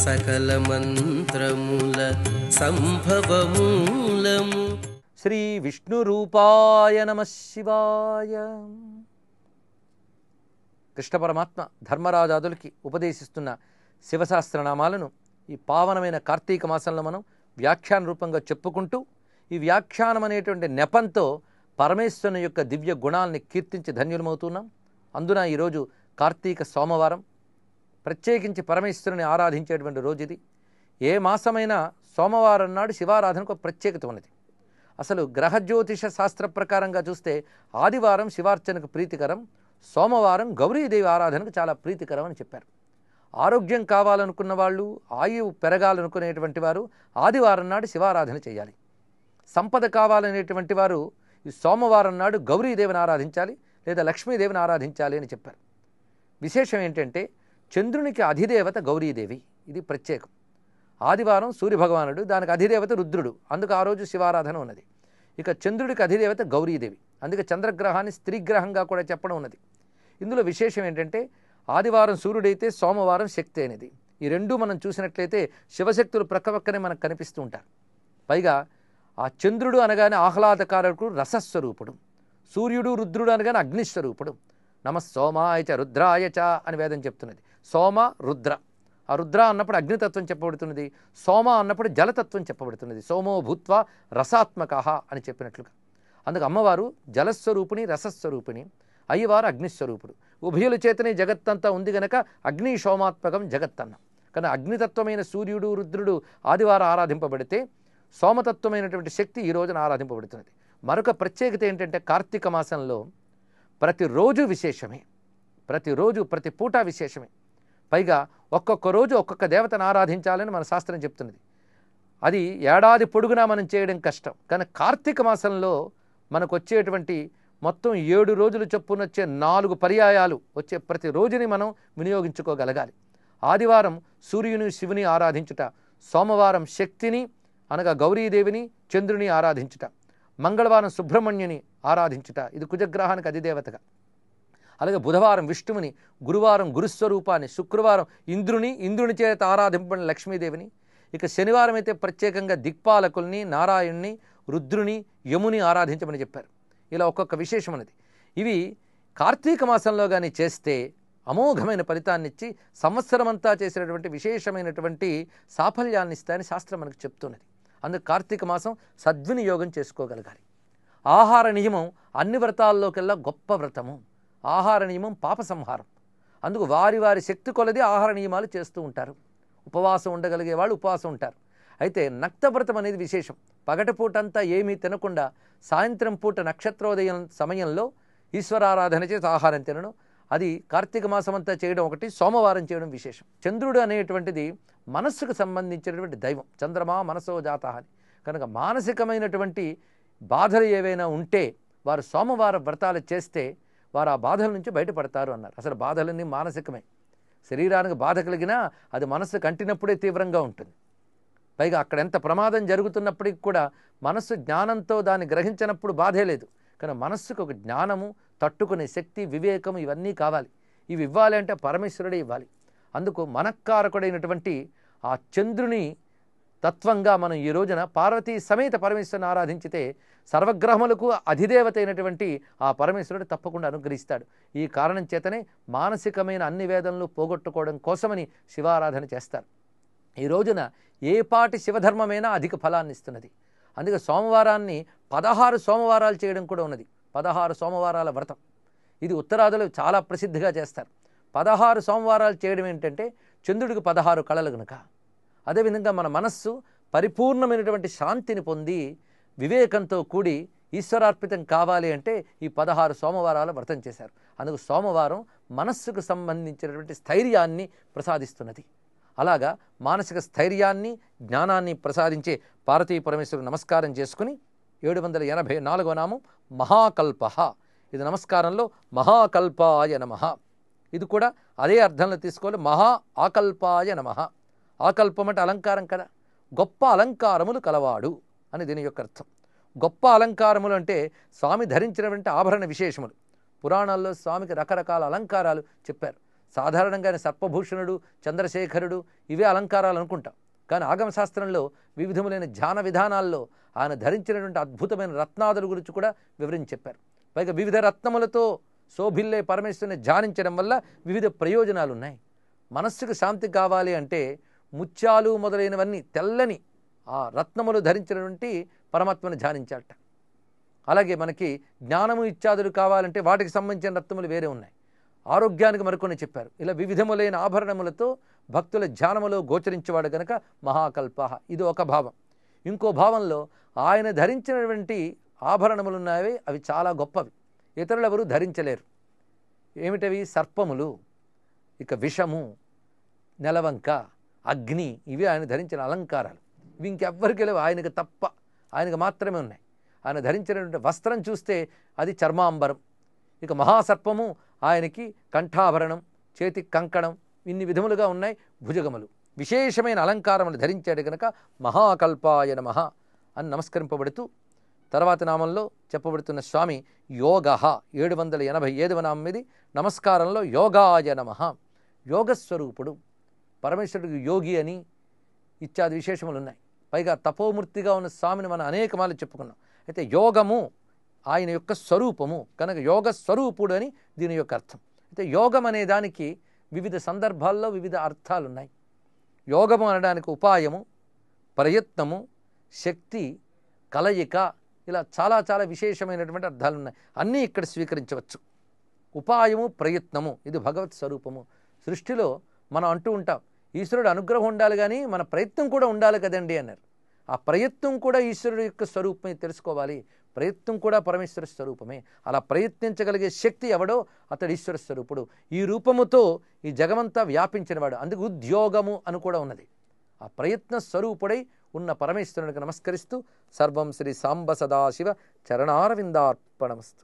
సకల మంత్రముల సంభవమూలము. శ్రీ విష్ణు రూపాయ నమః శివాయ. కృష్ణ పరమాత్మ ధర్మరాజాదులకి ఉపదేశిస్తున్న శివశాస్త్రనామాలను ఈ పావనమైన కార్తీక మాసంలో మనం వ్యాఖ్యాన రూపంగా చెప్పుకుంటూ, ఈ వ్యాఖ్యానం అనేటువంటి నెపంతో పరమేశ్వరుని యొక్క దివ్య గుణాలని కీర్తించి ధన్యులమవుతున్నాం. అందున ఈరోజు కార్తీక సోమవారం, ప్రత్యేకించి పరమేశ్వరుని ఆరాధించేటువంటి రోజు ఇది. ఏ మాసమైనా సోమవారం నాడు శివారాధనకు ఒక ప్రత్యేకత ఉన్నది. అసలు గ్రహజ్యోతిష శాస్త్ర ప్రకారంగా చూస్తే ఆదివారం శివార్చనకు ప్రీతికరం, సోమవారం గౌరీదేవి ఆరాధనకు చాలా ప్రీతికరం అని చెప్పారు. ఆరోగ్యం కావాలనుకున్న వాళ్ళు, ఆయువు పెరగాలనుకునేటువంటి వారు ఆదివారం నాడు శివారాధన చేయాలి. సంపద కావాలనేటువంటి వారు ఈ సోమవారం నాడు గౌరీదేవిని ఆరాధించాలి, లేదా లక్ష్మీదేవిని ఆరాధించాలి అని చెప్పారు. విశేషం ఏంటంటే చంద్రునికి అధిదేవత గౌరీదేవి, ఇది ప్రత్యేకం. ఆదివారం సూర్యభగవానుడు, దానికి అధిదేవత రుద్రుడు, అందుకు ఆ రోజు శివారాధన ఉన్నది. ఇక చంద్రుడికి అధిదేవత గౌరీదేవి, అందుకే చంద్రగ్రహాన్ని స్త్రీగ్రహంగా కూడా చెప్పడం ఉన్నది. ఇందులో విశేషం ఏంటంటే ఆదివారం సూర్యుడైతే సోమవారం శక్తి అనేది, ఈ రెండూ మనం చూసినట్లయితే శివశక్తులు ప్రక్కపక్కనే మనకు కనిపిస్తూ ఉంటారు. పైగా ఆ చంద్రుడు అనగానే ఆహ్లాదకారకుడు రసస్వరూపుడు, సూర్యుడు రుద్రుడు అనగానే అగ్నిస్వరూపుడు. నమ సోమాయ చ రుద్రాయ చ అని వేదం చెప్తున్నది. సోమ రుద్ర, ఆ రుద్ర అన్నప్పుడు అగ్నితత్వం చెప్పబడుతున్నది, సోమ అన్నప్పుడు జలతత్వం చెప్పబడుతున్నది. సోమో భూత్వా రసాత్మక అని చెప్పినట్లుగా. అందుకు అమ్మవారు జలస్వరూపిణి, రసస్వరూపిణి, అయ్యవారు అగ్నిస్వరూపుడు. ఉభయుల చేతనే జగత్తంతా ఉంది గనక అగ్ని సోమాత్మకం జగత్తన్నం. కానీ అగ్నితత్వమైన సూర్యుడు రుద్రుడు ఆదివారం ఆరాధింపబడితే, సోమతత్వమైనటువంటి శక్తి ఈ రోజున ఆరాధింపబడుతున్నది. మరొక ప్రత్యేకత ఏంటంటే కార్తీక మాసంలో ప్రతిరోజు విశేషమే, ప్రతిరోజు ప్రతి పూట విశేషమే. పైగా ఒక్కొక్క రోజు ఒక్కొక్క దేవతను ఆరాధించాలని మన శాస్త్రం చెప్తున్నది. అది ఏడాది పొడుగునా మనం చేయడం కష్టం, కానీ కార్తీక మాసంలో మనకు వచ్చేటువంటి మొత్తం 7 రోజులు చొప్పున వచ్చే 4 పర్యాయాలు వచ్చే ప్రతి రోజుని మనం వినియోగించుకోగలగాలి. ఆదివారం సూర్యుని శివుని ఆరాధించుట, సోమవారం శక్తిని అనగా గౌరీదేవిని చంద్రుని ఆరాధించుట, మంగళవారం సుబ్రహ్మణ్యుని ఆరాధించుట, ఇది కుజగ్రహానికి అధిదేవతగా, అలాగే బుధవారం విష్ణువుని, గురువారం గురుస్వరూపాన్ని, శుక్రవారం ఇంద్రుని చేత ఆరాధింపబడిన లక్ష్మీదేవిని, ఇక శనివారం అయితే ప్రత్యేకంగా దిక్పాలకుల్ని, నారాయణుని, రుద్రుని, యముని ఆరాధించమని చెప్పారు. ఇలా ఒక్కొక్క విశేషం అనేది. ఇవి కార్తీక మాసంలో కానీ చేస్తే అమోఘమైన ఫలితాన్నిచ్చి సంవత్సరమంతా చేసినటువంటి విశేషమైనటువంటి సాఫల్యాన్ని ఇస్తాయని శాస్త్రం మనకు చెప్తున్నది. అందుకు కార్తీక మాసం సద్వినియోగం చేసుకోగలగాలి. ఆహార నియమం అన్ని వ్రతాల్లోకెల్లా గొప్ప వ్రతము. ఆహార నియమం పాప సంహారం. అందుకు వారి వారి శక్తి కొలది ఆహార నియమాలు చేస్తూ ఉంటారు. ఉపవాసం ఉండగలిగే వాళ్ళు ఉపవాసం ఉంటారు. అయితే నక్తవ్రతం అనేది విశేషం. పగటిపూటంతా ఏమీ తినకుండా సాయంత్రం పూట నక్షత్రోదయం సమయంలో ఈశ్వరారాధన చేసి ఆహారం తినడం, అది కార్తీక మాసం అంతా చేయడం ఒకటి, సోమవారం చేయడం విశేషం. చంద్రుడు అనేటువంటిది మనస్సుకు సంబంధించినటువంటి దైవం. చంద్రమా మనసో జాత అని, కనుక మానసికమైనటువంటి బాధలు ఏవైనా ఉంటే వారు సోమవార వ్రతాలు చేస్తే వారు ఆ బాధల నుంచి బయటపడతారు అన్నారు. అసలు బాధలన్నీ మానసికమే. శరీరానికి బాధ కలిగినా అది మనస్సు కంటినప్పుడే తీవ్రంగా ఉంటుంది. పైగా అక్కడ ఎంత ప్రమాదం జరుగుతున్నప్పటికీ కూడా మనస్సు జ్ఞానంతో దాన్ని గ్రహించినప్పుడు బాధే లేదు. కానీ మనస్సుకు ఒక జ్ఞానము, తట్టుకునే శక్తి, వివేకం ఇవన్నీ కావాలి. ఇవి ఇవ్వాలి అంటే పరమేశ్వరుడే ఇవ్వాలి. అందుకు మనఃకారకుడైనటువంటి ఆ చంద్రుని తత్వంగా మనం ఈ రోజున పార్వతీ సమేత పరమేశ్వరుని ఆరాధించితే సర్వగ్రహములకు అధిదేవత అయినటువంటి ఆ పరమేశ్వరుడు తప్పకుండా అనుగ్రహిస్తాడు. ఈ కారణం చేతనే మానసికమైన అన్ని వేదనలు పోగొట్టుకోవడం కోసమని శివారాధన చేస్తారు. ఈ రోజున ఏ పాటి శివధర్మమైనా అధిక ఫలాన్ని ఇస్తున్నది. అందుకే సోమవారాన్ని 16 సోమవారాలు చేయడం కూడా ఉన్నది. 16 సోమవారాల వ్రతం, ఇది ఉత్తరాదిలో చాలా ప్రసిద్ధిగా చేస్తారు. 16 సోమవారాలు చేయడం ఏంటంటే చంద్రుడికి 16 కళలు కనుక. అదేవిధంగా మన మనస్సు పరిపూర్ణమైనటువంటి శాంతిని పొంది వివేకంతో కూడి ఈశ్వరార్పితం కావాలి అంటే ఈ 16 సోమవారాల వ్రతం చేశారు. అందుకు సోమవారం మనస్సుకు సంబంధించినటువంటి స్థైర్యాన్ని ప్రసాదిస్తున్నది. అలాగా మానసిక స్థైర్యాన్ని, జ్ఞానాన్ని ప్రసాదించే పార్వతీ పరమేశ్వరుడు నమస్కారం చేసుకుని 784వ నామం మహాకల్ప. ఇది నమస్కారంలో మహాకల్పాయ నమః, ఇది కూడా అదే అర్థంలో తీసుకోవాలి. మహా ఆకల్పాయ నమః. ఆకల్పం అంటే అలంకారం కదా, గొప్ప అలంకారములు కలవాడు అని దీని యొక్క అర్థం. గొప్ప అలంకారములు అంటే స్వామి ధరించినటువంటి ఆభరణ విశేషములు. పురాణాల్లో స్వామికి రకరకాల అలంకారాలు చెప్పారు. సాధారణంగా ఆయన సర్పభూషణుడు, చంద్రశేఖరుడు ఇవే అలంకారాలు అనుకుంటాం. కానీ ఆగమశాస్త్రంలో వివిధములైన ధ్యాన విధానాల్లో ఆయన ధరించినటువంటి అద్భుతమైన రత్నాదుల గురించి కూడా వివరించి చెప్పారు. పైగా వివిధ రత్నములతో శోభిల్లే పరమేశ్వరుని ధ్యానించడం వల్ల వివిధ ప్రయోజనాలు ఉన్నాయి. మనస్సుకు శాంతి కావాలి అంటే ముత్యాలు మొదలైనవన్నీ తెల్లని ఆ రత్నములు ధరించినటువంటి పరమాత్మను ధ్యానించాలట. అలాగే మనకి జ్ఞానము ఇత్యాదులు కావాలంటే వాటికి సంబంధించిన రత్నములు వేరే ఉన్నాయి. ఆరోగ్యానికి మరికొన్ని చెప్పారు. ఇలా వివిధములైన ఆభరణములతో భక్తుల ధ్యానములో గోచరించేవాడు కనుక మహాకల్ప. ఇది ఒక భావం. ఇంకో భావంలో ఆయన ధరించినటువంటి ఆభరణములు ఉన్నాయి, అవి చాలా గొప్పవి, ఇతరులు ఎవరు ధరించలేరు. ఏమిటవి? సర్పములు, ఇక విషము, నెలవంక, అగ్ని, ఇవి ఆయన ధరించిన అలంకారాలు. ఇవి ఇంకెవ్వరికి లేవు, ఆయనకు తప్ప, ఆయనకు మాత్రమే ఉన్నాయి. ఆయన ధరించినటువంటి వస్త్రం చూస్తే అది చర్మాంబరం. ఇక మహాసర్పము ఆయనకి కంఠాభరణం, చేతి కంకణం, ఇన్ని విధములుగా ఉన్నాయి. భుజగములు, విశేషమైన అలంకారములు ధరించాడు కనుక మహాకల్పాయ నమః అని నమస్కరింపబడుతూ తర్వాత నామంలో చెప్పబడుతున్న స్వామి యోగ 787వ నామం ఇది. నమస్కారంలో యోగాయ నమః, యోగస్వరూపుడు పరమేశ్వరుడికి యోగి అని ఇత్యాది విశేషములు ఉన్నాయి. పైగా తపోమూర్తిగా ఉన్న స్వామిని మనం అనేక మార్లు చెప్పుకున్నాం. అయితే యోగము ఆయన యొక్క స్వరూపము కనుక యోగ స్వరూపుడు అని దీని యొక్క అర్థం. అయితే యోగం అనే దానికి వివిధ సందర్భాల్లో వివిధ అర్థాలు ఉన్నాయి. యోగము అనడానికి ఉపాయము, ప్రయత్నము, శక్తి, కలయిక, ఇలా చాలా చాలా విశేషమైనటువంటి అర్థాలు ఉన్నాయి. అన్నీ ఇక్కడ స్వీకరించవచ్చు. ఉపాయము, ప్రయత్నము ఇది భగవత్ స్వరూపము. సృష్టిలో మనం అంటూ ఉంటాం ఈశ్వరుడు అనుగ్రహం ఉండాలి కానీ మన ప్రయత్నం కూడా ఉండాలి కదండి అన్నారు. ఆ ప్రయత్నం కూడా ఈశ్వరుడు యొక్క స్వరూపమే తెలుసుకోవాలి. ప్రయత్నం కూడా పరమేశ్వర స్వరూపమే. అలా ప్రయత్నించగలిగే శక్తి ఎవడో అతడు ఈశ్వర స్వరూపుడు. ఈ రూపముతో ఈ జగమంతా వ్యాపించినవాడు. అందుకు ఉద్యోగము అని కూడా ఉన్నది. ఆ ప్రయత్న స్వరూపుడై ఉన్న పరమేశ్వరునికి నమస్కరిస్తూ సర్వం శ్రీ సాంబ సదాశివ చరణారవిందార్పణమస్తు.